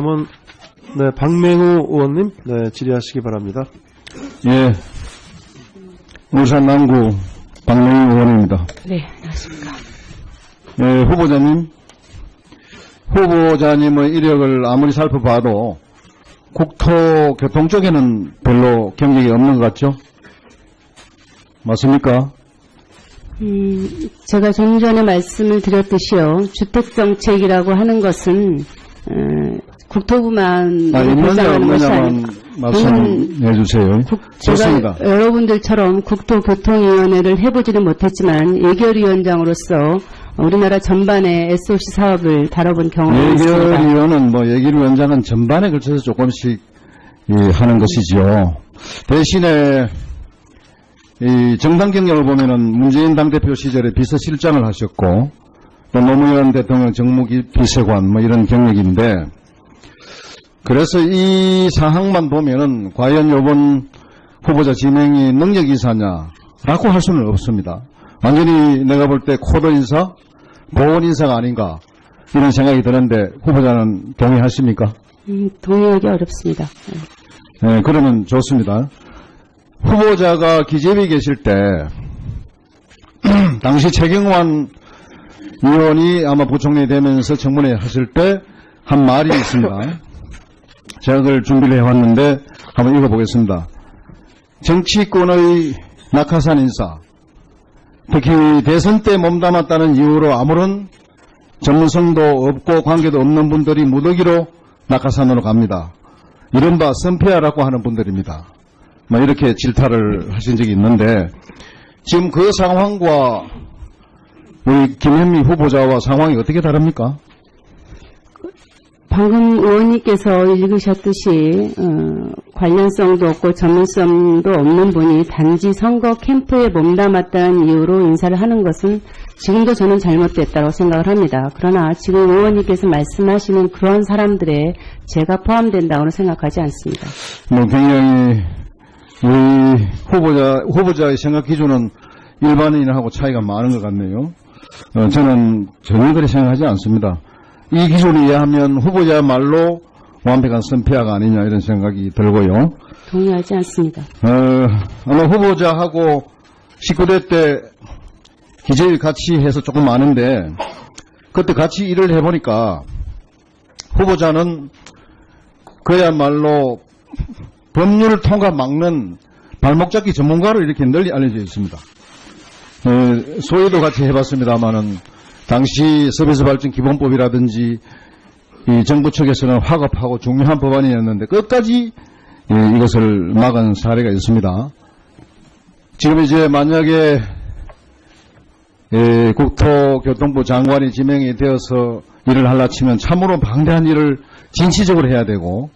다음은 네, 박맹우 의원님 질의하시기 바랍니다. 예, 울산 남구 박맹우 의원입니다. 네, 안녕하십니까. 예, 후보자님의 이력을 아무리 살펴봐도 국토교통 쪽에는 별로 경력이 없는 것 같죠? 맞습니까? 제가 좀 전에 말씀을 드렸듯이요. 주택정책이라고 하는 것은 국토부만 보장하는 것이 아니고 말씀해 주세요. 좋습니다. 제가 여러분들처럼 국토교통위원회를 해보지는 못했지만 예결위원장으로서 우리나라 전반의 SOC 사업을 다뤄본 경험이 있습니다. 예결위원은 예결위원장은 전반에 걸쳐서 조금씩 하는 것이지요. 대신에 이 정당 경력을 보면은 문재인 당대표 시절에 비서실장을 하셨고 또 노무현 대통령 정무비서관 이런 경력인데, 그래서 이 사항만 보면은 과연 이번 후보자 지명이 능력 인사냐라고 할 수는 없습니다. 완전히 내가 볼 때 코드 인사, 보원 인사가 아닌가 이런 생각이 드는데 후보자는 동의하십니까? 동의하기 어렵습니다. 네, 그러면 좋습니다. 후보자가 기재위에 계실 때 당시 최경환 의원이 아마 부총리 되면서 청문회 하실 때 한 말이 있습니다. 제가 그걸 준비를 해왔는데 한번 읽어보겠습니다. 정치권의 낙하산 인사, 특히 대선 때 몸담았다는 이유로 아무런 전문성도 없고 관계도 없는 분들이 무더기로 낙하산으로 갑니다. 이른바 선폐하라고 하는 분들입니다. 이렇게 질타를 하신 적이 있는데, 지금 그 상황과 우리 김현미 후보자와 상황이 어떻게 다릅니까? 방금 의원님께서 읽으셨듯이 관련성도 없고 전문성도 없는 분이 단지 선거 캠프에 몸담았다는 이유로 인사를 하는 것은 지금도 저는 잘못됐다고 생각을 합니다. 그러나 지금 의원님께서 말씀하시는 그런 사람들에 제가 포함된다고는 생각하지 않습니다. 굉장히 우리 후보자의 생각 기준은 일반인하고 차이가 많은 것 같네요. 저는 전혀 그렇게 생각하지 않습니다. 이 기준에 의하면 후보자말로 완벽한 선폐아가 아니냐 이런 생각이 들고요. 동의하지 않습니다. 아마 후보자하고 19대 때 기재위 같이 해서 조금 아는데, 그때 같이 일을 해보니까 후보자는 그야말로 법률 통과 막는 발목 잡기 전문가로 이렇게 널리 알려져 있습니다. 소위도 같이 해봤습니다만은 당시 서비스 발전 기본법이라든지 이 정부 측에서는 화급하고 중요한 법안이었는데 끝까지 이것을 막은 사례가 있습니다. 지금 이제 만약에 국토교통부 장관이 지명이 되어서 일을 하려 치면 참으로 방대한 일을 진취적으로 해야 되고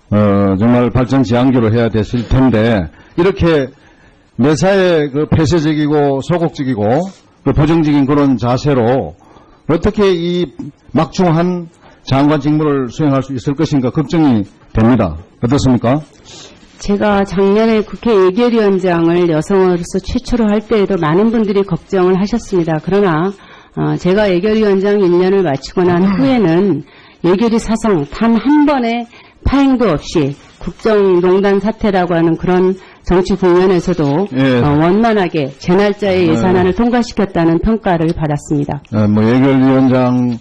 정말 발전 지향적으로 해야 됐을 텐데, 이렇게 매사에 그 폐쇄적이고 소극적이고 그 부정적인 그런 자세로 어떻게 이 막중한 장관 직무를 수행할 수 있을 것인가 걱정이 됩니다. 어떻습니까? 제가 작년에 국회 예결위원장을 여성으로서 최초로 할 때에도 많은 분들이 걱정을 하셨습니다. 그러나 제가 예결위원장 1년을 마치고 난 후에는 예결위 사상 단 한 번의 파행도 없이 국정농단 사태라고 하는 그런 정치 국면에서도 원만하게 제 날짜에 예산안을 통과시켰다는 평가를 받았습니다. 예결위원장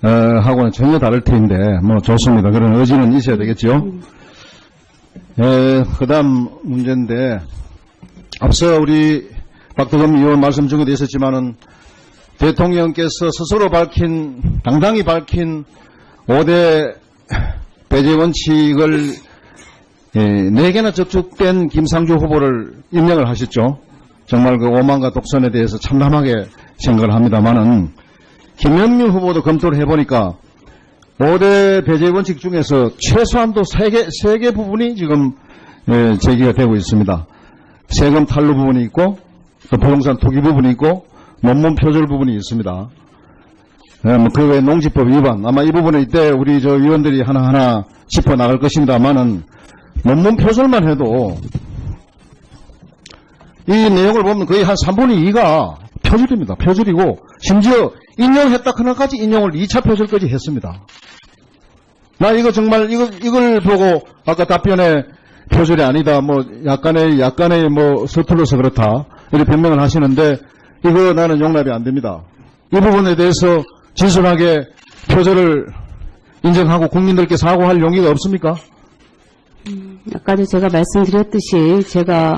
하고는 전혀 다를 텐데 좋습니다. 그런 의지는 있어야 되겠죠. 그다음 문제인데, 앞서 우리 박덕흠 의원 말씀 중에도 있었지만은 대통령께서 스스로 당당히 밝힌 5대 배제 원칙을 4개나 적축된 김상조 후보를 임명을 하셨죠. 정말 그 오만과 독선에 대해서 참담하게 생각을 합니다만은, 김현미 후보도 검토를 해보니까 5대 배제 원칙 중에서 최소한도 3개 부분이 지금 제기가 되고 있습니다. 세금 탈루 부분이 있고, 또 부동산 투기 부분이 있고, 논문 표절 부분이 있습니다. 그 외에 농지법 위반, 아마 이 부분에 이때 우리 위원들이 하나하나 짚어 나갈 것입니다만은, 논문 표절만 해도 이 내용을 보면 거의 한 3분의 2가 표절입니다. 표절이고, 심지어 인용했다 그날까지 인용을 2차 표절까지 했습니다. 나 이거 정말 이걸 보고 아까 답변에 표절이 아니다, 뭐 약간의 뭐 서툴러서 그렇다 이렇게 변명을 하시는데 이거 나는 용납이 안 됩니다. 이 부분에 대해서 진솔하게 표절을 인정하고 국민들께 사과할 용의가 없습니까? 아까도 제가 말씀드렸듯이 제가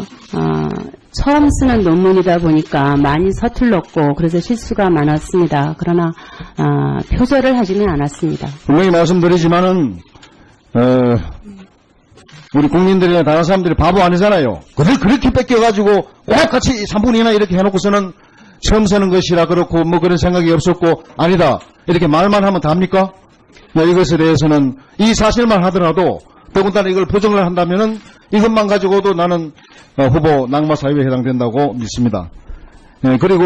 처음 쓰는 논문이다 보니까 많이 서툴렀고 그래서 실수가 많았습니다. 그러나 표절을 하지는 않았습니다. 분명히 말씀드리지만은 우리 국민들이나 다른 사람들이 바보 아니잖아요. 그걸 그렇게 뺏겨가지고 꼭 같이 3분의 2나 이렇게 해놓고서는 처음 쓰는 것이라 그렇고 뭐 그런 생각이 없었고 아니다 이렇게 말만 하면 답니까? 이것에 대해서는 이 사실만 하더라도 더군다나 이걸 부정을 한다면은 이것만 가지고도 나는 후보 낙마 사유에 해당된다고 믿습니다. 그리고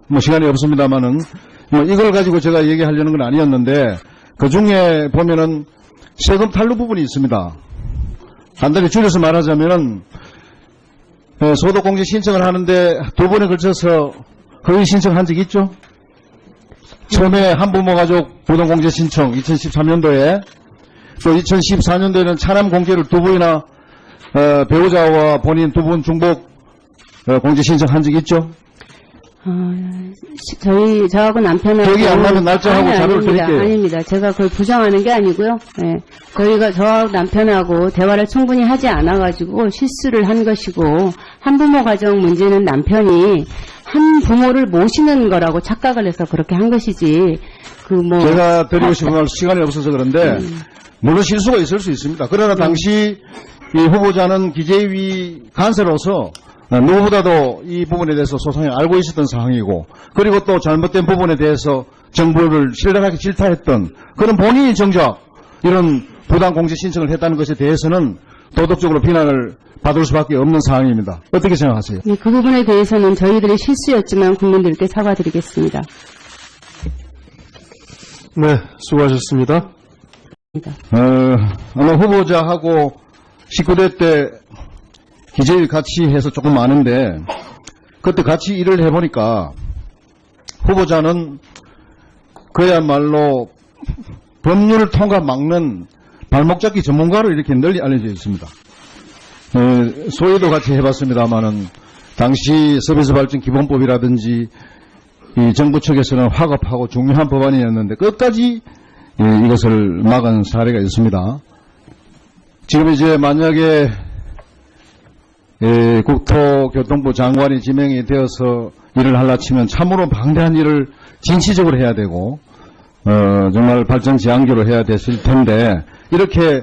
뭐 시간이 없습니다만은 뭐 이걸 가지고 제가 얘기하려는 건 아니었는데 그 중에 보면은 세금 탈루 부분이 있습니다. 간단히 줄여서 말하자면은 소득공제 신청을 하는데 두 번에 걸쳐서 허위 신청한 적이 있죠. 처음에 한부모 가족 부동공제 신청 2013년도에 또 2014년도에는 차남 공제를 두 번이나 배우자와 본인 두 분 중복 공제 신청한 적이 있죠. 저하고 남편하고. 기억이 안 나면 날짜하고 자료를 드릴게요. 아닙니다. 제가 그걸 부정하는 게 아니고요. 네. 저하고 남편하고 대화를 충분히 하지 않아가지고 실수를 한 것이고, 한부모 가정 문제는 남편이 한 부모를 모시는 거라고 착각을 해서 그렇게 한 것이지, 제가 드리고 싶은 말 시간이 없어서 그런데, 물론 실수가 있을 수 있습니다. 그러나 당시 이 후보자는 기재위 간사로서 누구보다도 이 부분에 대해서 소상히 알고 있었던 상황이고 그리고 또 잘못된 부분에 대해서 정부를 신랄하게 질타했던 그런 본인이 정작 이런 부당공제 신청을 했다는 것에 대해서는 도덕적으로 비난을 받을 수밖에 없는 상황입니다. 어떻게 생각하세요? 네, 그 부분에 대해서는 저희들의 실수였지만 국민들께 사과드리겠습니다. 네, 수고하셨습니다. 아마 후보자하고 19대 때 기재위 같이 해서 조금 아는데 그때 같이 일을 해보니까 후보자는 그야말로 법률 통과 막는 발목 잡기 전문가로 이렇게 널리 알려져 있습니다. 소위도 같이 해봤습니다만은 당시 서비스 발전 기본법이라든지 이 정부 측에서는 화급하고 중요한 법안이었는데 끝까지 이것을 막은 사례가 있습니다. 지금 이제 만약에 국토교통부 장관이 지명이 되어서 일을 하려 치면 참으로 방대한 일을 진취적으로 해야 되고 정말 발전지향적으로 해야 됐을 텐데 이렇게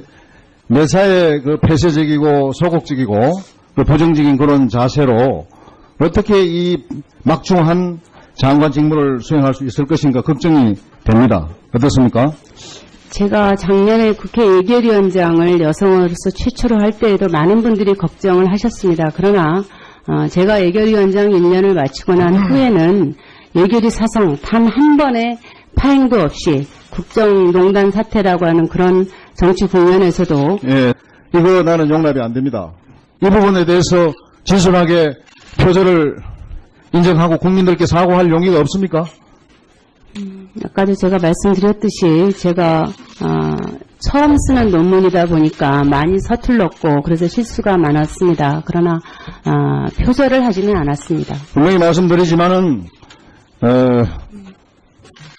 매사에 그 폐쇄적이고 소극적이고 그 부정적인 그런 자세로 어떻게 이 막중한 장관 직무를 수행할 수 있을 것인가 걱정이 됩니다. 어떻습니까? 제가 작년에 국회 예결위원장을 여성으로서 최초로 할 때에도 많은 분들이 걱정을 하셨습니다. 그러나 제가 예결위원장 1년을 마치고 난 후에는 예결위 사상 단 한 번의 파행도 없이 국정농단 사태라고 하는 그런 정치 국면에서도 이거 나는 용납이 안 됩니다. 이 부분에 대해서 진솔하게 표절을 인정하고 국민들께 사과할 용의가 없습니까? 아까도 제가 말씀드렸듯이 제가 처음 쓰는 논문이다 보니까 많이 서툴렀고 그래서 실수가 많았습니다. 그러나 표절을 하지는 않았습니다. 분명히 말씀드리지만은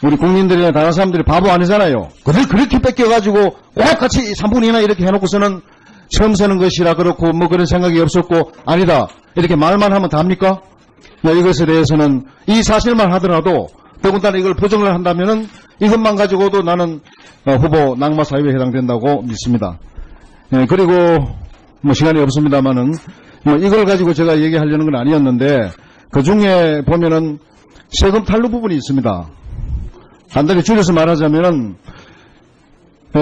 우리 국민들이나 다른 사람들이 바보 아니잖아요. 그걸 그렇게 뺏겨가지고 꼭 같이 3분의 2나 이렇게 해놓고서는 처음 쓰는 것이라 그렇고 뭐 그런 생각이 없었고 아니다 이렇게 말만 하면 답니까? 이것에 대해서는 이 사실만 하더라도 더군다나 이걸 부정을 한다면은 이것만 가지고도 나는 후보 낙마 사유에 해당된다고 믿습니다. 그리고 뭐 시간이 없습니다만은 뭐 이걸 가지고 제가 얘기하려는 건 아니었는데 그 중에 보면은 세금 탈루 부분이 있습니다. 간단히 줄여서 말하자면은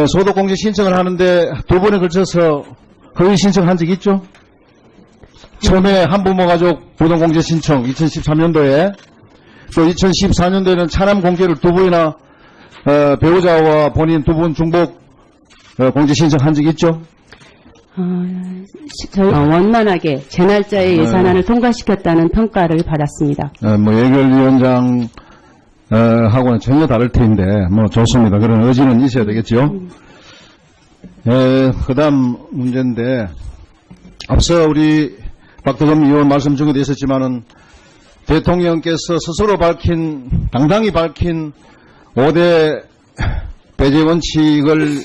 소득공제 신청을 하는데 두 번에 걸쳐서 허위 신청한 적이 있죠. 처음에 한부모 가족 부동공제 신청 2013년도에 또 2014년도에는 차남 공제를 두 번이나 배우자와 본인 두 분 중복 공제 신청한 적이 있죠. 저희 원만하게 제 날짜에 예산안을 통과시켰다는 평가를 받았습니다. 뭐 예결위원장 하고는 전혀 다를 텐데 뭐 좋습니다. 그런 의지는 있어야 되겠죠. 그다음 문제인데, 앞서 우리 박덕흠 의원 말씀 중에도 있었지만은, 대통령께서 스스로 당당히 밝힌 5대 배제 원칙을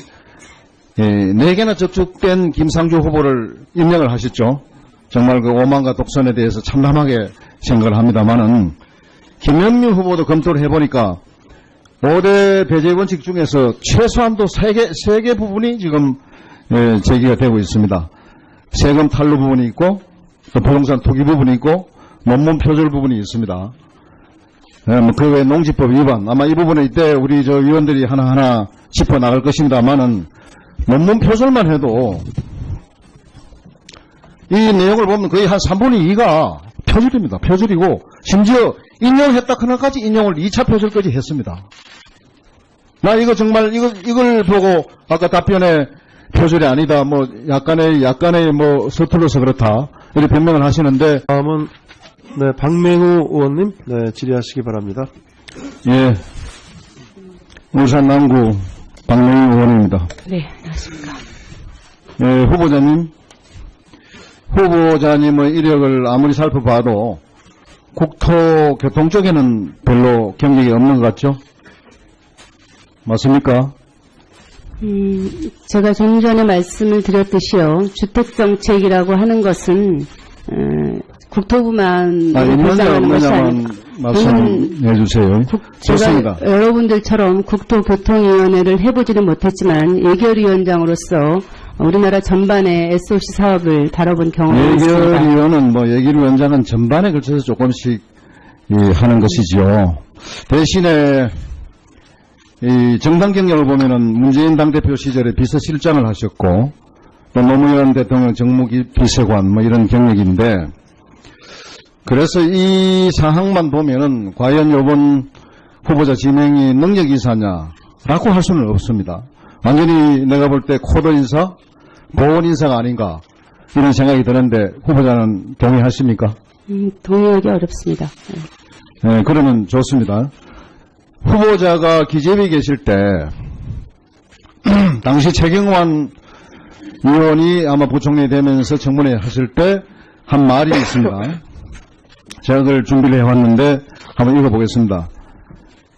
4개나 접촉된 김상조 후보를 임명을 하셨죠. 정말 그 오만과 독선에 대해서 참담하게 생각을 합니다만은, 김현미 후보도 검토를 해보니까 5대 배제 원칙 중에서 최소한도 3개 부분이 지금 제기가 되고 있습니다. 세금 탈루 부분이 있고, 또 부동산 투기 부분이 있고, 논문 표절 부분이 있습니다. 그 외에 농지법 위반, 아마 이 부분에 이때 우리 저 위원들이 하나하나 짚어 나갈 것입니다만은, 논문 표절만 해도 이 내용을 보면 거의 한 3분의 2가 표절입니다. 표절이고, 심지어 인용했다 하나까지 인용을 2차 표절까지 했습니다. 나 이거 정말 이걸 보고 아까 답변에 표절이 아니다, 뭐 약간의 뭐 서툴러서 그렇다 이렇게 변명을 하시는데, 다음은 네, 박맹우 의원님 네, 질의하시기 바랍니다. 예, 울산 남구 박맹우 의원입니다. 네, 안녕하십니까. 예, 후보자님의 이력을 아무리 살펴봐도 국토교통 쪽에는 별로 경력이 없는 것 같죠? 맞습니까? 제가 좀 전에 말씀을 드렸듯이요. 주택정책이라고 하는 것은 국토부만 있느냐 없느냐만 말씀해 주세요. 좋습니다. 제가 여러분들처럼 국토교통위원회를 해보지는 못했지만 예결위원장으로서 우리나라 전반의 SOC 사업을 다뤄본 경험이 있습니다. 예결위원장은 전반에 걸쳐서 조금씩 하는 것이죠. 대신에 이 정당 경력을 보면은 문재인 당대표 시절에 비서실장을 하셨고, 또 노무현 대통령 정무비서관 뭐 이런 경력인데, 그래서 이 사항만 보면은 과연 이번 후보자 지명이 능력 인사냐라고 할 수는 없습니다. 완전히 내가 볼 때 코드 인사, 보원 인사가 아닌가 이런 생각이 드는데, 후보자는 동의하십니까? 동의하기 어렵습니다. 네, 그러면 좋습니다. 후보자가 기재위에 계실 때 당시 최경환 의원이 아마 부총리 되면서 청문회 하실 때 한 말이 있습니다. 제가 그걸 준비를 해왔는데 한번 읽어보겠습니다.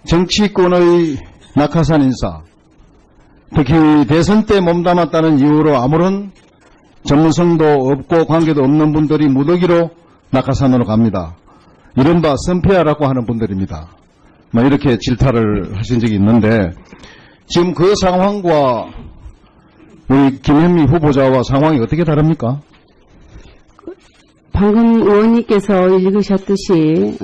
정치권의 낙하산 인사, 특히 대선 때 몸담았다는 이유로 아무런 전문성도 없고 관계도 없는 분들이 무더기로 낙하산으로 갑니다. 이른바 선패하라고 하는 분들입니다. 이렇게 질타를 하신 적이 있는데, 지금 그 상황과 우리 김현미 후보자와 상황이 어떻게 다릅니까? 방금 의원님께서 읽으셨듯이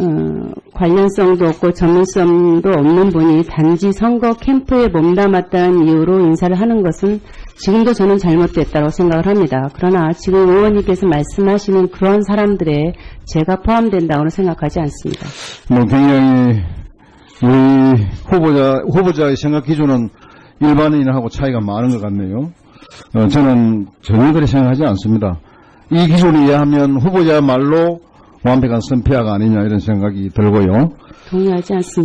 관련성도 없고 전문성도 없는 분이 단지 선거 캠프에 몸담았다는 이유로 인사를 하는 것은 지금도 저는 잘못됐다고 생각을 합니다. 그러나 지금 의원님께서 말씀하시는 그런 사람들에 제가 포함된다고는 생각하지 않습니다. 굉장히 우리 후보자의 생각 기준은 일반인하고 차이가 많은 것 같네요. 저는 전혀 그렇게 생각하지 않습니다. 이 기준에 의하면 후보자야말로 완벽한 선패아가 아니냐 이런 생각이 들고요. 동의하지 않습니다.